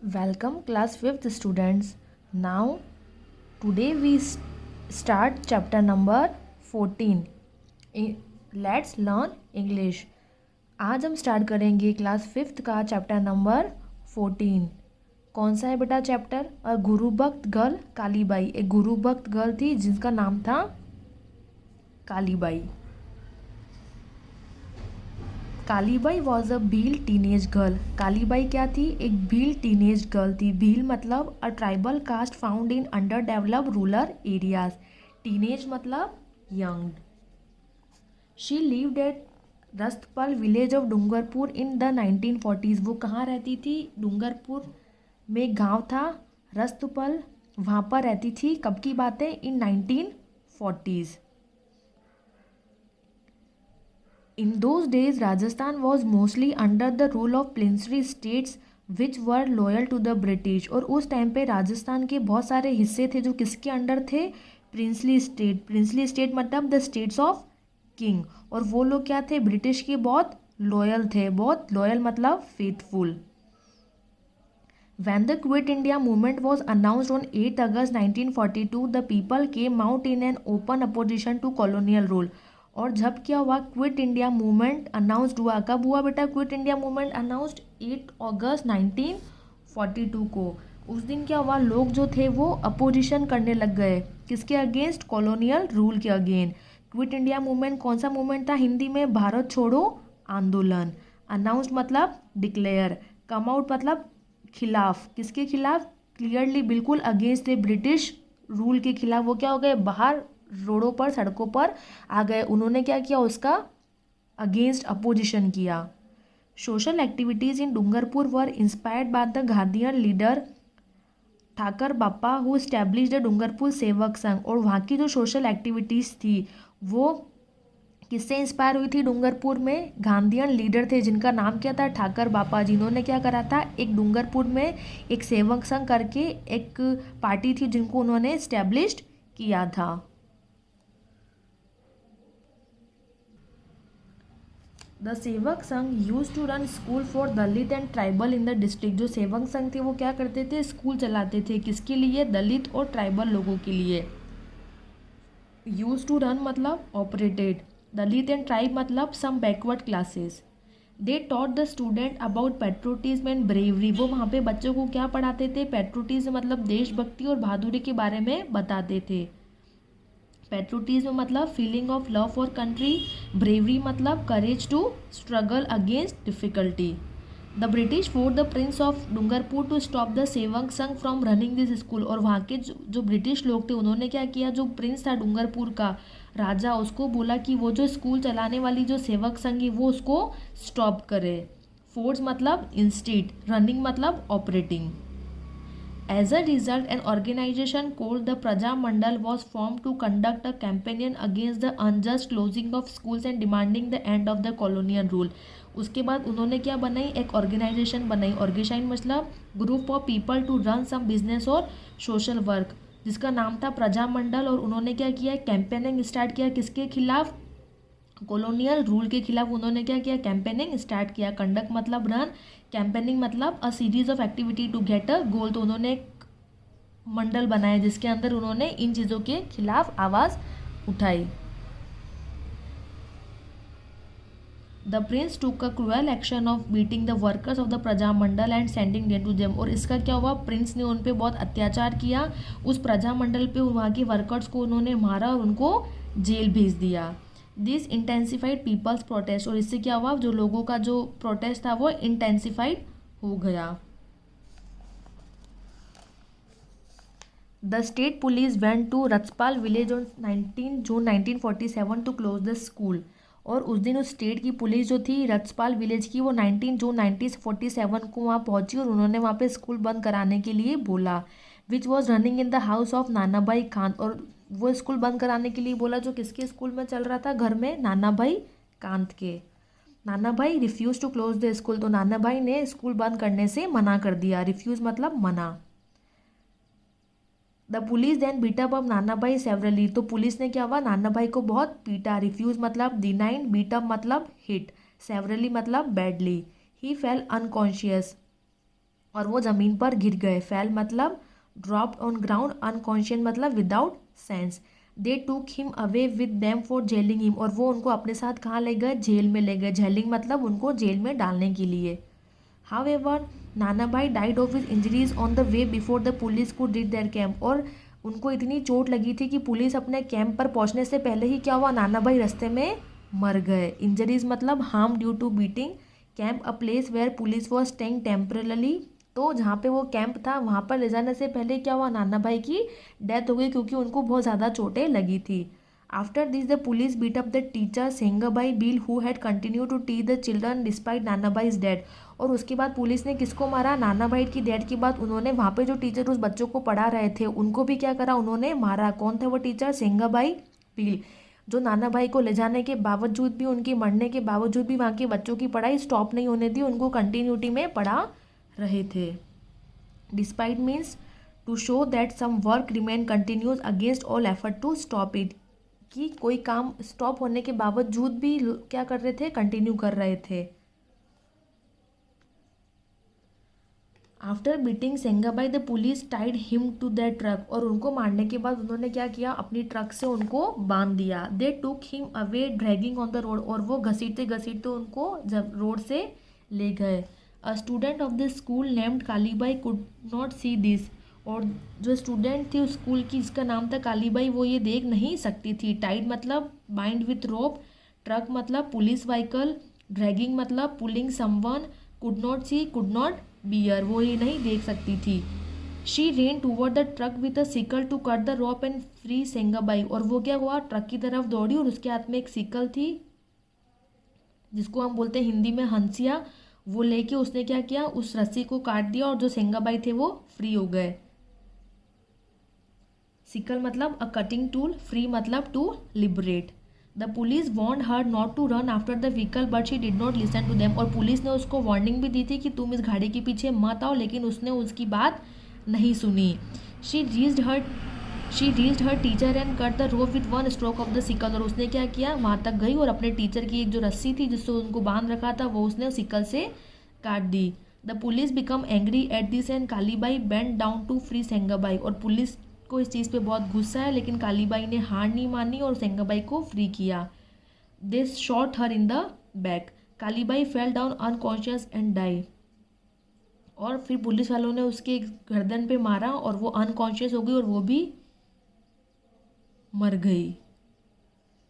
Welcome class 5th students. Now today we start chapter number 14. Let's learn English. आज हम start करेंगे class 5th का chapter number 14. कौन सा है बेटा chapter? A gurubhakt girl Kalibai. एक गुरुभक्त गर्ल थी जिसका नाम था Kalibai. Kalibai was a Bhil teenage girl. Kalibai क्या थी? एक भील टीनेज गर्ल थी. भील मतलब a tribal caste found in under developed rural areas. Teenage मतलब young. She lived at Rastapal village of Dungarpur in the 1940s. वो कहाँ रहती थी? डूंगरपुर में गांव था रस्तपल, वहाँ पर रहती थी. कब की बात है? इन 1940s. In those days, Rajasthan was mostly under the rule of princely states which were loyal to the British. और उस टाइम पे राजस्थान के बहुत सारे हिस्से थे जो किसके अंडर थे? Princely state. प्रिंसली स्टेट मतलब द स्टेट्स ऑफ किंग. और वो लोग क्या थे? ब्रिटिश के बहुत लॉयल थे. बहुत लॉयल मतलब faithful. When the Quit India movement was announced on 8 August 1942, the people came out in an open opposition to colonial rule. और जब क्या हुआ? क्विट इंडिया मूवमेंट अनाउंस्ड हुआ. कब हुआ बेटा क्विट इंडिया मूवमेंट अनाउंस्ड? 8 अगस्त 1942 को. उस दिन क्या हुआ? लोग जो थे वो अपोजिशन करने लग गए. किसके अगेंस्ट? कॉलोनियल रूल के अगेंस्ट. क्विट इंडिया मूवमेंट कौन सा मूवमेंट था? हिंदी में भारत छोड़ो आंदोलन. अनाउंस्ड मतलब डिक्लेयर. कम आउट मतलब खिलाफ. किसके खिलाफ? क्लियरली बिल्कुल अगेंस्ट थे. ब्रिटिश रूल के खिलाफ वो क्या हो गए? बाहर रोडों पर, सड़कों पर आ गए. उन्होंने क्या किया? उसका अगेंस्ट अपोजिशन किया. Social activities in Dungarpur were inspired by the Gandhian leader Thakkar Bapa who established the Dungarpur Sevak Sangh. और वहाँ की जो सोशल एक्टिविटीज़ थी वो किससे इंस्पायर हुई थी? डूंगरपुर में गांधीयन लीडर थे जिनका नाम क्या था? ठाकर बापा. जिन्होंने क्या करा था? एक डूंगरपुर में एक सेवक संघ करके एक पार्टी थी जिनको उन्होंने एस्टैब्लिश्ड किया था. The Sevak Sangh use to run school for Dalit and tribal in the district. जो सेवक संघ थे वो क्या करते थे? स्कूल चलाते थे. किसके लिए? दलित और ट्राइबल लोगों के लिए. यूज टू रन मतलब ऑपरेटेड. दलित एंड ट्राइब मतलब some backward classes. They taught the student about patriotism and bravery. वो वहाँ पे बच्चों को क्या पढ़ाते थे? पेट्रोटिज्म मतलब देशभक्ति और बहादुरी के बारे में बताते थे. पेट्रोटिज्म मतलब feeling of love for country. Bravery मतलब courage to struggle against difficulty. The British force the prince of Dungarpur to stop the Sevak Sangh from running this school. और वहाँ के जो ब्रिटिश लोग थे उन्होंने क्या किया? जो प्रिंस था डूंगरपुर का राजा, उसको बोला कि वो जो स्कूल चलाने वाली जो सेवक संघ है वो उसको स्टॉप करे. फोर्स मतलब इंस्टीट. रनिंग मतलब operating. As a result, an organization called the Praja Mandal was formed to conduct a campaign against the unjust closing of schools and demanding the end of the colonial rule. उसके बाद उन्होंने क्या बनाई? एक organisation बनाई. Organisation मतलब group of people to run some business और social work, जिसका नाम था प्रजा मंडल. और उन्होंने क्या किया? कैंपेनिंग स्टार्ट किया. किसके खिलाफ? कॉलोनियल रूल के खिलाफ उन्होंने क्या किया? कैंपेनिंग स्टार्ट किया. कंडक्ट मतलब रन, कैंपेनिंग मतलब a series of activity to get a goal. तो उन्होंने एक मंडल बनाया जिसके अंदर उन्होंने इन चीज़ों के खिलाफ आवाज़ उठाई. The prince took a cruel action of beating the workers of the Praja Mandal and sending them to jail. और इसका क्या हुआ? प्रिंस ने उन पे बहुत अत्याचार किया. उस प्रजा मंडल पे वहाँ के वर्कर्स को उन्होंने मारा और उनको जेल भेज दिया. This intensified people's protest. और इससे क्या हुआ? जो लोगों का जो प्रोटेस्ट था वो इंटेंसिफाइड हो गया. The state police went to Rachpal village on 19 June 1947 to close the school. और उस दिन उस स्टेट की पुलिस जो थी रचपाल विलेज की वो 19 जून 1947 को वहाँ पहुँची और उन्होंने वहाँ पे स्कूल बंद कराने के लिए बोला. Which was running in the house of नाना भाई कांत. और वो स्कूल बंद कराने के लिए बोला जो किसके स्कूल में चल रहा था? घर में नाना भाई कांत के. Nana Bhai refuse to close the school. तो नाना भाई ने स्कूल बंद करने से मना कर दिया. रिफ्यूज़ मतलब मना. The police then beat up Nana Bhai severally. तो पुलिस ने क्या हुआ? नाना भाई को बहुत पीटा. रिफ्यूज मतलब डिनाइड, बीट अप मतलब हिट, सेवरली मतलब बैडली. ही फेल अनकॉन्शियस. और वो ज़मीन पर गिर गए। फेल मतलब ड्रॉप्ड ऑन ग्राउंड, अनकॉन्शियस मतलब विदाउट सेंस। दे टूक him away with them for gelling him, और वो उनको अपने साथ कहाँ ले गए, जेल में ले गए। जेलिंग मतलब उनको जेल में डालने के लिए। However Nanabhai died of his injuries on the way before the police could reach their camp, और उनको इतनी चोट लगी थी कि पुलिस अपने कैंप पर पहुंचने से पहले ही क्या हुआ, नानाभाई रास्ते में मर गए। इंजरीज मतलब harm due to beating. Camp a place where police was staying temporarily, तो जहाँ पे वो कैंप था वहाँ पर ले जाने से पहले क्या हुआ, नाना भाई की डेथ हो गई क्योंकि उनको बहुत ज़्यादा चोटें लगी थी। After this the police beat up the teacher Sengabai Bhil who had continue to teach the children despite Nana Bhai is dead, और उसके बाद पुलिस ने किसको मारा, नाना भाई की डेथ के बाद उन्होंने वहाँ पे जो टीचर उस बच्चों को पढ़ा रहे थे उनको भी क्या करा, उन्होंने मारा। कौन थे वो टीचर, सेंगाबाई बिल, जो नाना भाई को ले जाने के बावजूद भी, उनके मरने के बावजूद भी वहाँ के बच्चों की पढ़ाई स्टॉप नहीं होने दी, उनको कंटिन्यूटी में पढ़ा रहे थे। Despite means to show that some work remain continues against all effort to stop it, कि कोई काम स्टॉप होने के बावजूद भी क्या कर रहे थे, कंटिन्यू कर रहे थे। After beating Sengabai the police tied him to that truck, और उनको मारने के बाद उन्होंने क्या किया, अपनी ट्रक से उनको बांध दिया। They took him away dragging on the road, और वो घसीटते घसीटते उनको जब रोड से ले गए। A student of the school named Kalibai could not see this, और जो स्टूडेंट थी उस स्कूल की जिसका नाम था कालीबाई, वो ये देख नहीं सकती थी। टाइड मतलब बाइंड विथ रोप, ट्रक मतलब पुलिस व्हीकल, ड्रैगिंग मतलब pulling someone, could not see could not bear, वो ये नहीं देख सकती थी। She ran toward the truck with a sickle to cut the rope and free Sengabai, और वो क्या हुआ, ट्रक की तरफ दौड़ी और उसके हाथ में एक सिकल थी जिसको हम बोलते हैं हिंदी में हंसिया, वो लेके उसने क्या किया, उस रस्सी को काट दिया और जो सेंगाबाई थे वो फ्री हो गए। सिकल मतलब अ कटिंग टूल, फ्री मतलब to liberate. The police warned her not to run after the vehicle but she did not listen to them, और पुलिस ने उसको वार्निंग भी दी थी कि तुम इस गाड़ी के पीछे मत आओ, लेकिन उसने उसकी बात नहीं सुनी। She reached her teacher and cut the rope with one stroke of the sickle, और उसने क्या किया, वहाँ तक गई और अपने टीचर की एक जो रस्सी थी जिससे उनको बांध रखा था वो उसने सिकल से काट दी। The police became angry at this and Kalibai bent down to free Sengabai, और पुलिस को इस चीज़ पे बहुत गुस्सा है, लेकिन कालीबाई ने हार नहीं मानी और सेंगाबाई को फ्री किया। This shot her in the back, Kalibai fell down unconscious and die, और फिर पुलिस वालों ने उसके गर्दन पे मारा और वो अनकॉन्शियस हो गई और वो भी मर गई।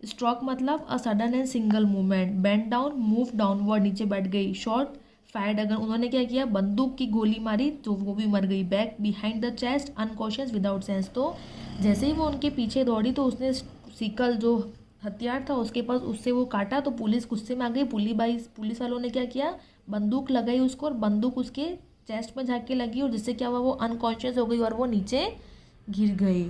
स्ट्रोक मतलब a sudden and single movement, bent down move downward, नीचे बैठ गई। शॉट फायर्ड, अगर उन्होंने क्या किया, बंदूक की गोली मारी तो वो भी मर गई। Back behind the chest unconscious without sense, तो जैसे ही वो उनके पीछे दौड़ी तो उसने सिकल जो हथियार था उसके पास, उससे वो काटा तो पुलिस गुस्से में आ गई। पुलिस वालों ने क्या किया, बंदूक लगाई उसको और बंदूक उसके चेस्ट में जाके लगी और जिससे क्या हुआ, वो अनकॉन्शियस हो गई और वो नीचे गिर गई।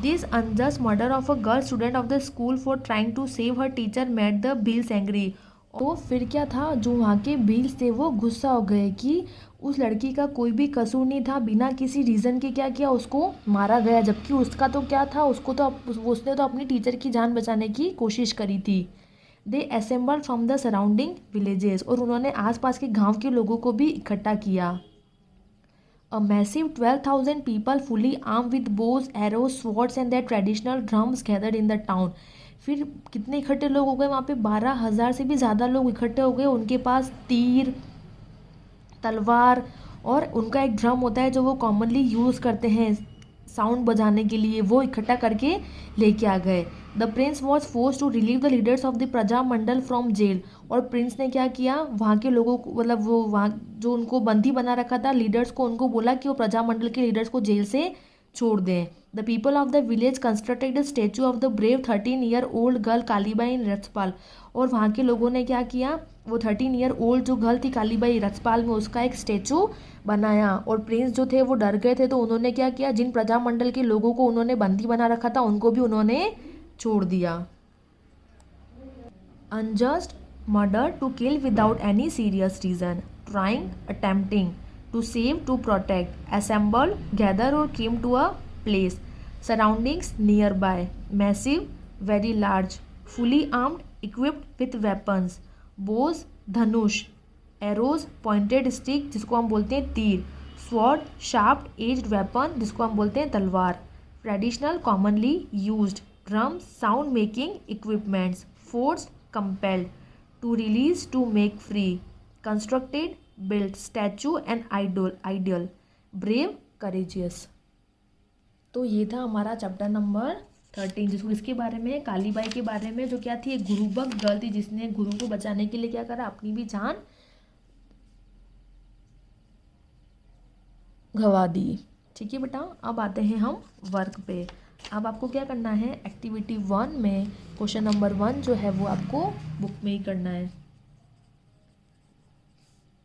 This unjust murder of a girl student of the school for trying to save her teacher made the Bills angry. तो फिर क्या था, जो वहाँ के बिल्स थे वो गुस्सा हो गए कि उस लड़की का कोई भी कसूर नहीं था, बिना किसी रीज़न के क्या किया, उसको मारा गया, जबकि उसका तो क्या था, उसने तो अपनी टीचर की जान बचाने की कोशिश करी थी। They assembled from the surrounding villages, और उन्होंने आसपास के गांव के लोगों को भी इकट्ठा किया। A massive 12,000 people fully armed with bows, arrows, swords and their traditional drums gathered in the town. फिर कितने इकट्ठे लोग हो गए वहाँ पे, 12,000 से भी ज़्यादा लोग इकट्ठे हो गए। उनके पास तीर, तलवार और उनका एक ड्रम होता है जो वो कॉमनली यूज़ करते हैं साउंड बजाने के लिए, वो इकट्ठा करके लेके आ गए। The prince was force to relieve the leaders of the Praja Mandal from jail, और प्रिंस ने क्या किया, वहाँ के लोगों को, मतलब वो वहाँ जो उनको बंदी बना रखा था लीडर्स को, उनको बोला कि वो प्रजा मंडल के लीडर्स को जेल से छोड़ दें। The people of the village constructed the statue of the brave 13-year-old girl Kalibai in Rathpal, और वहाँ के लोगों ने क्या किया, वो 13-year-old जो गर्ल थी कालीबाई रथपाल में, उसका एक स्टेचू बनाया। और प्रिंस जो थे वो डर गए थे, तो उन्होंने क्या किया, जिन प्रजामंडल के लोगों को उन्होंने बंदी बना रखा था उनको भी उन्होंने छोड़ दिया। Unjust murder, to kill without any serious reason, trying, attempting, to save, to protect, assemble, gather और came to a place, surroundings, near by, massive, very large, fully armed, equipped with weapons, bows, dhanush, arrows pointed stick जिसको हम बोलते हैं तीर, sword शार्प्ड aged weapon जिसको हम बोलते हैं तलवार, traditional commonly used, drums sound making equipments, force compelled, to release to make free, constructed built, statue and ideal, brave courageous. तो ये था हमारा चैप्टर नंबर 13 जिसको इसके बारे में काली बाई के बारे में, जो क्या थी एक गुरुभक्त गर्ल थी जिसने गुरु को बचाने के लिए क्या करा, अपनी भी जान गवा दी। ठीक है बेटा, अब आते हैं हम वर्क पे। अब आपको क्या करना है, एक्टिविटी 1 में क्वेश्चन नंबर 1 जो है वो आपको बुक में ही करना है,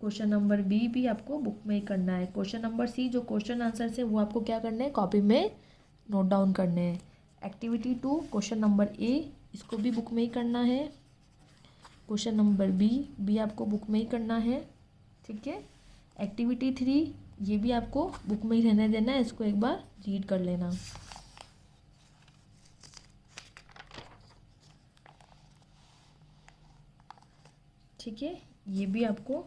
क्वेश्चन नंबर बी भी आपको बुक में ही करना है, क्वेश्चन नंबर सी जो क्वेश्चन आंसर से वो आपको क्या करना है, कॉपी में नोट डाउन करने हैं। एक्टिविटी 2 क्वेश्चन नंबर ए इसको भी बुक में ही करना है, क्वेश्चन नंबर बी भी आपको बुक में ही करना है। ठीक है, एक्टिविटी 3 ये भी आपको बुक में ही रहने देना है, इसको एक बार रीड कर लेना। ठीक है, ये भी आपको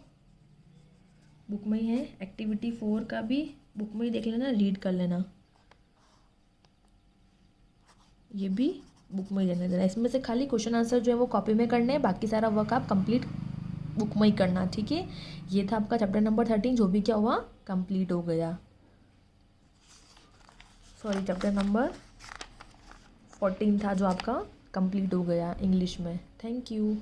बुक में ही है। एक्टिविटी 4 का भी बुक में ही देख लेना, रीड कर लेना, ये भी बुक में ही रहने देना। इसमें से खाली क्वेश्चन आंसर जो है वो कॉपी में करने हैं, बाकी सारा वर्क आप कंप्लीट बुक में ही करना। ठीक है, ये था आपका चैप्टर नंबर 13 जो भी क्या हुआ कंप्लीट हो गया। सॉरी, चैप्टर नंबर 14 था जो आपका कंप्लीट हो गया इंग्लिश में। Thank you.